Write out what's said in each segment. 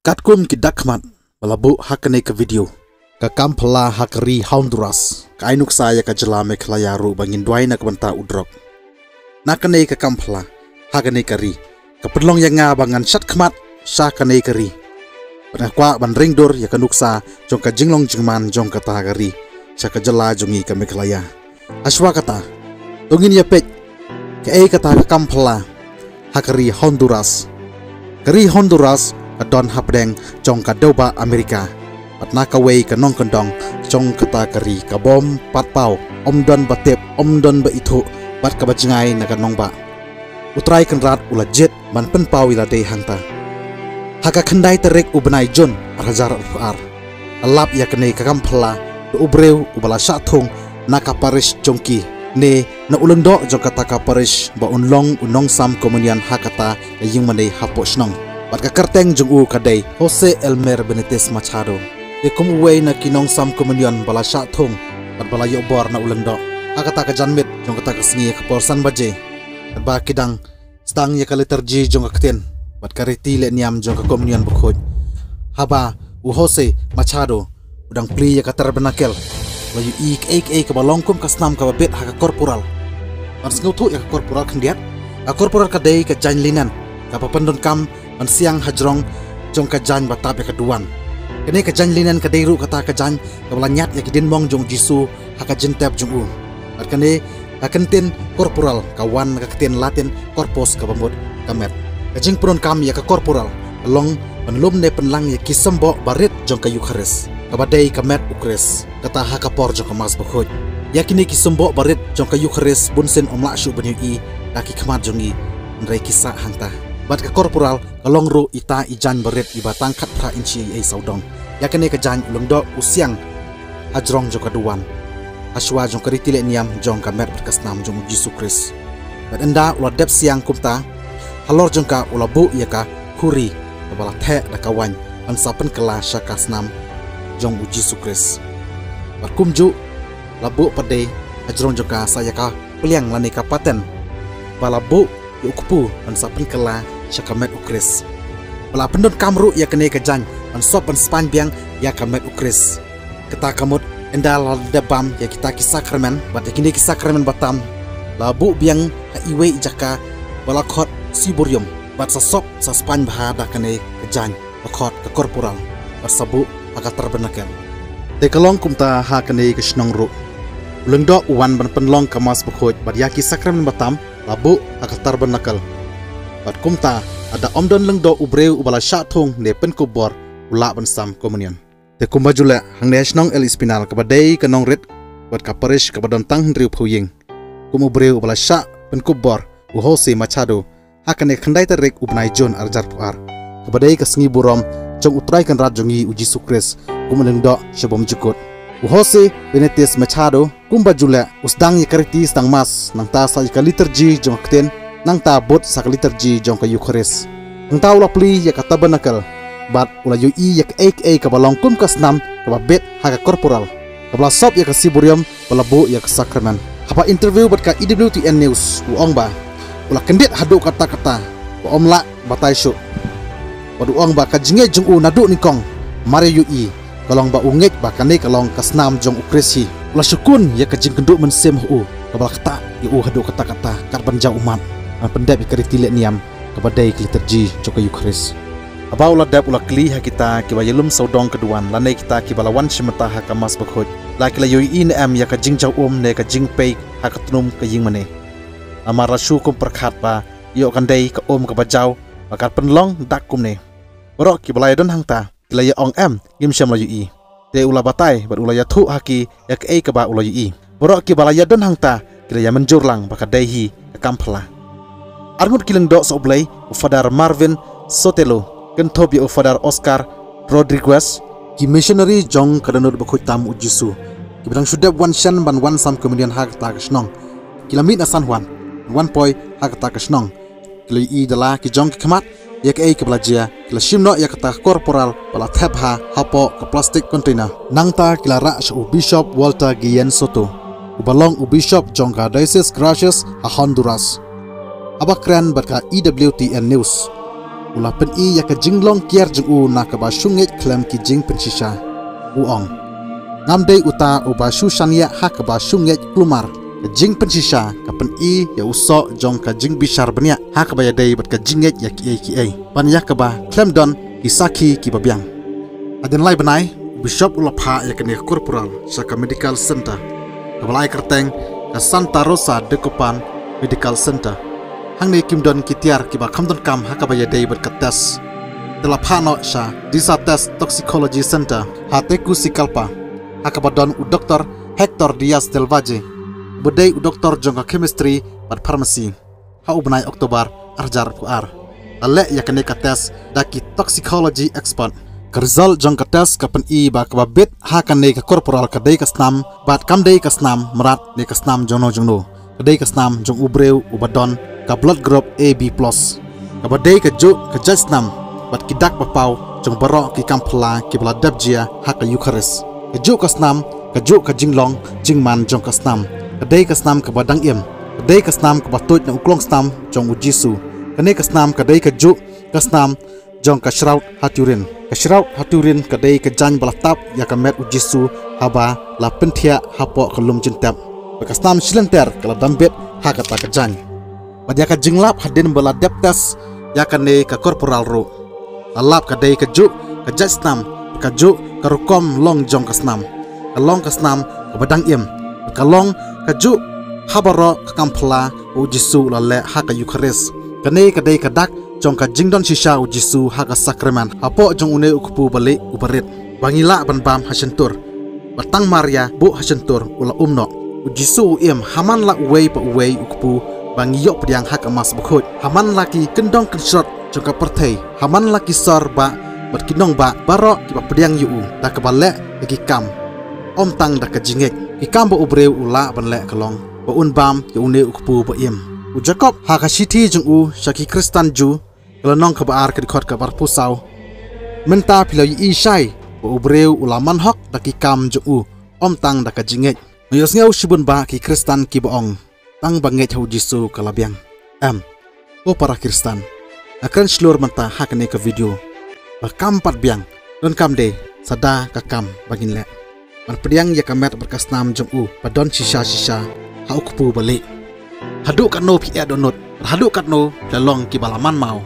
Katkum kidak mat balabu hakane ke video ka kampla hakari Honduras ka ainuk saya ka jela meklayaru bangin duaina ka banta udrok nakane ka kampla hakane kari ka pedlong yang ngabangan sat kmat sakane kari penakwa ban ringdor ya kanuksa jong ka jinglong jingman jong ka tahagari saka jela jongi ka meklaya aswa kata tungin ya pek ka kata ka kampla hakari Honduras kari Honduras Don hapdeng jong ka doba Amerika patna ka wei ka nong kandong jong kata kari ka bom patpau don batep don ba itu bat ka bajngai na ka nong ba utrai kan rat ula jet ban pen pau ila dei hangta haka khandai terek ubnai jon arhajar ar alap ya kene ka kampla do ubreu ubala sathong na ka paris jongki ne na ulendo jong kata ka paris ba unlong unong sam komunian hakata ying manei hapo snong Bat ka kerteng jung kadai Jose Elmer Benitez Machado de kum uwei na kinong sam komunion bala sya thong bat bala yobor na ulendo akata ka janmit jong kata ka sngi ka porsan baje bat ba kidang stang ya ka liturgy jong ka kten bat ka reti le niam jong ka komunion bukhoj haba u Jose Machado udang pli ya ka terbenakel la yu ek ka balongkum ka snam ka bet ha ka korporal bat sngutu ya ka korporal khendiat ka korporal ka dei ka janlinan ka papandon kam an siang hajrong jong ka jan batap ya keduan kene ka jan linan ka deiru kata ka jan ka balanyat ya kidin mong jong jisu haka jentep jong u at kene akentin korporal kawan ka keten latin korpos ka bamut kamet ka jing pron kam ya ka korporal along panlum ne penlang ya kisembo barit jong ka yukhares ka badai kamet ukres kata haka por jong ka mas bukhoj ya kini kisembo barit jong ka yukhares bunsen omla shu banyu i daki khamat jong i nrai kisah hangta bat ka korporal kalong ru ita ijan beret ibatang khat pra inchi ai saudong yakane ka jan ulungdo usiang hajrong jong kaduan aswa jong karitile niam jong ka mer berkasnam jong Yesus Kristus bat enda ula dep siang kumta halor jong ka ula bu yaka kuri bala the da kawan an sapen kala syakasnam jong Yesus Kristus bat kumju labu pade hajrong jong ka saya ka peliang lani ka paten bala bu yukupu an sapen kala Syakamet ukris bala pendon kamru ya kene kejan an sop an span biang ya kamet ukris kata kamut endal debam ya kita kisah kermen bat kini kisah kermen batam labu biang iwe jaka bala khot siburium bat sop sa span bahada kene kejan khot ke korporal bersabu agak terbenakan de kalong kumta ha kene ke snongru lengdo uwan ban penlong kamas bukhoj bat ya kisah kermen batam labu agak terbenakal bat kumta ada omdon lengdo ubreu ubala sya thong ne pen kubor ula ban sam komunion te kumba jula hang ne snong el spinal ka badai ka nong ret bat ka parish ka badon tang hendriu phuying kum ubreu ubala sya pen kubor u Jose Machado hakane khandai terek ubnai jon arjar puar ka badai ka sngi burom jong utrai kan rat jongi u Yesus Kristus kum lengdo shebom jukut u Jose Benitez Machado kumba jula usdang yakariti stang mas nang ta sa ka liturgy jong kten nang ta bot sak liturgy jong ka Eucharis nang ta ula pli ya ka tabernacle bat ula yu i yak ek ka balong kum kasnam ka bet ha ka korporal ka bala sop ya ka siburium bala bu ya ka sakramen hapa interview bat ka EWTN News u ong ba ula kendit hadu kata-kata wa omla batai syu wadu ong ba ka jinge jong u nadu nikong mari yu i kalong ba ungek ba kane kalong kasnam jong ukresi ula syukun ya ka jing kenduk mensem u ka bala kata yu hadu kata-kata karban jau umat an pendap ikariti le niam kabadai liturgy joka Eucharis abau la dap ula kli ha kita ki bayelum saudong keduan lanai kita ki balawan shimata ha kamas bakhoj la kila yoi in am ya ka jingjau ne ka jingpei ha katnum ka ying mane amara shu kum perkhat ba yo kandai ka ka bajau bakat penlong dak kum ne borok ki balai don hangta kila ya ong am gim sham la yoi te ula batai bar ula ya thu haki ya ka ba ula yoi borok ki balai don hangta kila ya menjur lang bakadai hi ka kampla Armut kileng dok soblay ufadar Marvin Sotelo kentob ya ufadar Oscar Rodriguez ki missionary jong kadanur bakhoj tam ujisu ki bidang shudab wan shan ban wan sam kemudian hak ta kasnong kilamit asan wan wan poi hak ta kasnong kili i dala ki jong ki khamat ya ke ki blajia kila shimno ya kata korporal bala thapha hapo ka plastic container nangta kila ra shu Bishop Walter Guillen Soto ubalong u Bishop jong ka Diocese Gracias a Honduras abakran bat ka EWTN News ula pen I ya ka jinglong kier jung u na ka ba shunget klem ki jing pen shisha uong ngamdei uta uba shushania ha ka ba shunget klumar ka jing pen shisha ka pen I ya uso jong ka jing bishar benya ha ka ba ya dei bat ka jinget ya ki ai pan ya ka ba klem don isaki ki babyang aden lai benai bishop ula pha ya ka ne corporal saka medical center ka balai kerteng ka Santa Rosa de Copan medical center hang ne kim don kitiar ki ba khamdon kam ha ka ba ya dei bat ka tes de la pha no sha disa test toxicology center ha te ku sikalpa ha ka ba don u Dr. Hector Diaz del Valle bedai u Dr. jong ka chemistry bat pharmacy ha u benai Oktober arjar ku ar ale ya ka ne ka tes da ki toxicology expert ka result jong ka tes ka pen I ba ka ba bit ha ka ne ka corporal ka dei ka snam bat kam dei ka snam marat ne ka snam jono ka dei ka snam jong ubreu ubadon ka blood group AB+ ka ba dei ka ju ka judge snam bat ki dak ba pau jong baro ki kampla ki bla dabjia ha ka Eucharist ka ju ka snam ka ju ka jinglong jingman jong ka snam ka dei ka snam ka ba dang im ka dei ka snam ka ba toit na uklong snam jong u Jisu ka ne ka snam ka dei ka ju ka snam jong ka shroud haturin ka dei ka jan balatap ya ka met u Jisu haba la pentia hapo kelum jintap ka snam silenter kala dambet ha ka ta ka jan badya ka jinglap hadin bala deptas ya ka ne ka corporal ro alap ka dei ka ju ka jasnam ka ju ka rukom long jong ka snam ka long ka snam ka badang im ka long ka ju habaro ka kampla u Jisu la le ha ka Eucharist ka ne ka dei ka dak jong ka jingdon shisha u Jisu ha ka sakramen apo jong une ukpu balik ubarit bangila ban bam hasentur batang Maria bu hasentur ula umno u Jisu im haman la uwei pa uwei ukpu bangiyo pediang ha ka mas bukhut haman laki kendong kenshot jong ka perthei haman laki sor ba bat kinong ba baro ki ba pediang yu da ka bale ki kam om tang da ka jinget ki kam ba ubreu ula ban le kalong ba un bam yu une ukpu ba im u Jacob ha ka siti jong u shaki Kristan ju kelanong ka baar ka dikhot ka bar pusau menta pilo yi shai ba ubreu ula manhok da ki kam jong u om tang da ka jinget yos ngau shibun ba ki Kristan ki baong tang banget hu Jisu kalabiang o para Kristan akan seluruh menta hak ne ka video bakam pat biang don kam de sada ka kam bagin le ban pediang ya kamet berkas nam jong u padon shisha ha ukpu balik hadu kat no pi adonot hadu kat no lalong ki balaman mau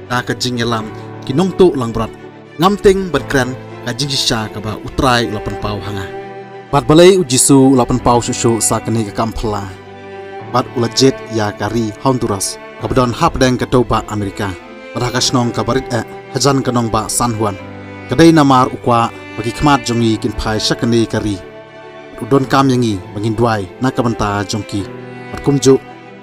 da ka jing yalam ki nong tu lang brat ngamting berkran ka jing shisha ka ba utrai ulapan pau hanga bat balai u Jisu ulapan pau susu sa kani ka kampla bat ulajet ya kari Honduras kabdon hapdeng ka toba Amerika Raka snong kabarit hajan kanong ba San Juan kadai namar ukwa bagi khmat jongi kin phai sakani kari udon kam yangi bangin duai na kabanta jongki patkumju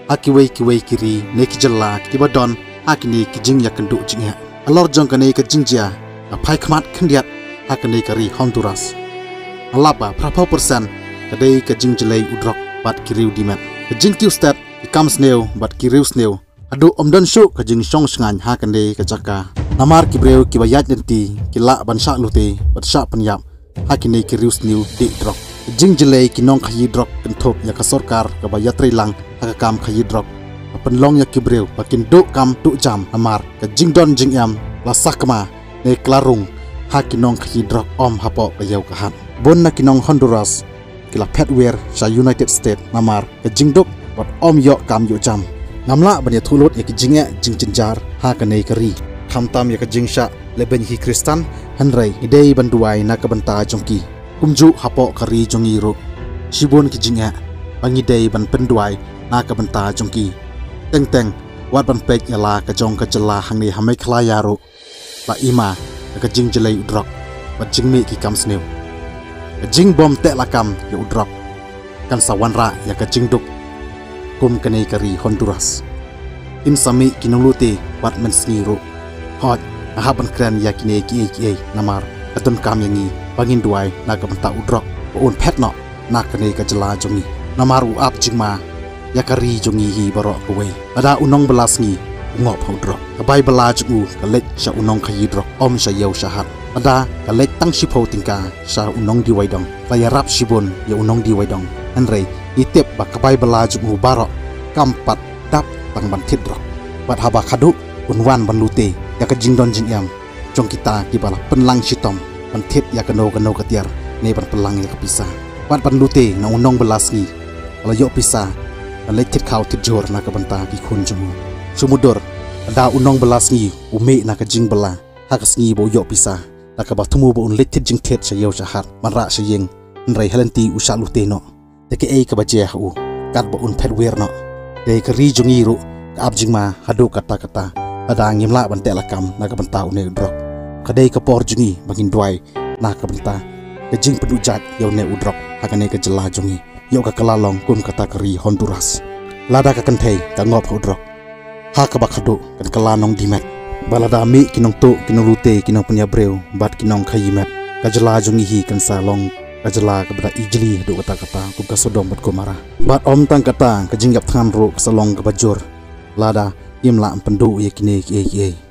akiwei kiri neki jalla kibadon akini kijing yakendu jingya alor jongkane ka jingjia a phai khmat khindiat akani kari Honduras alaba prapau persen kadai ka jingjlei udrok bat kiriu dimet ka jingtiu stat ikam sneu bat kiriu sneu adu omdon shu ka jing song sngan ha kan de ka jaka namar ki breu ki bayat denti ki la ban sha lute bat sha panyap ha ki ne ki rius new ti drop jing jelei ki nong khayi drop kan thop ya ka sarkar ka bayat ri lang ha ka kam khayi drop pen long ya ki breu bakin do kam tu jam namar ka jing don jing yam la sakma ne klarung ha ki nong khayi drop om hapo ka yau ka hat bon na ki nong Honduras ki la petwer sa United States namar ka jing dok bat om yo kam yo jam ngamla banya thulot ya kijinge jingjinjar ha kanei kari khamtam ya kijingsha leben hi Kristan hanrai idei banduai na kabanta jongki kumju hapo kari jongi ro shibon kijinge bangi dei ban penduai na kabanta jongki teng wat ban pek yala ka jong ka jala hangni hamai khlaya ro ba ima ka jing jelai udrok ba jingmi ki kam sneu ka jing bom te lakam ya udrok kan sawanra ya ka jingduk kum kanei kari Honduras insami kinulute wat mensniro hot ahaban kran yakine ki namar atun kam yangi bangin duai na kabanta udrok on petno na kanei ka jala jongi namar u ap jingma yakari jongi hi baro kowe ada unong belasngi ngop hodrok kabai belaj u kalek sha unong khayidrok om sha yau shahat ada kalek tang shipho tingka sha unong diwaidong layarap shibon ya unong diwaidong anrei itep ba kabai belaj baro kampat dap tang ban tidrok bat haba khadu unwan ban lute ya ka jing don jing yang jong kita ki bala penlang shitom pentit ya kano katiar ne ban pelang ya kapisa pan lute na unong belas ni ala yo pisa ala tit kau tit jor na ka banta ki khun jumu sumudor ada unong belas ni ume na ka jing bala hakas ni bo yo pisa na ka batumu bo un lit jing tet sa yo jahat man ra sa yeng nrai halanti usa lute no te ke ka baje hu kat bo un pet wer no te ka ri jungi ru ka abjing ma hadu kata ada ngimla ban telakam na ka banta une drok kadai ka por jungi bangin duai na ka banta ke jing pendujat yau ne udrok hakane ke jela jungi yau ka kalalong kum kata kari Honduras lada ka kanthei ka ngop udrok ha ka bakhadu kan kalanong dimet balada mi kinong to kinong lute kinong punya breu bat kinong khayimet ka jela jungi hi kan salong ka jela ka bada ijli do kata kum ka sodom bat kumara bat om tang kata ka jing yap than ro salong ka bajur lada imla pendu ye kine ye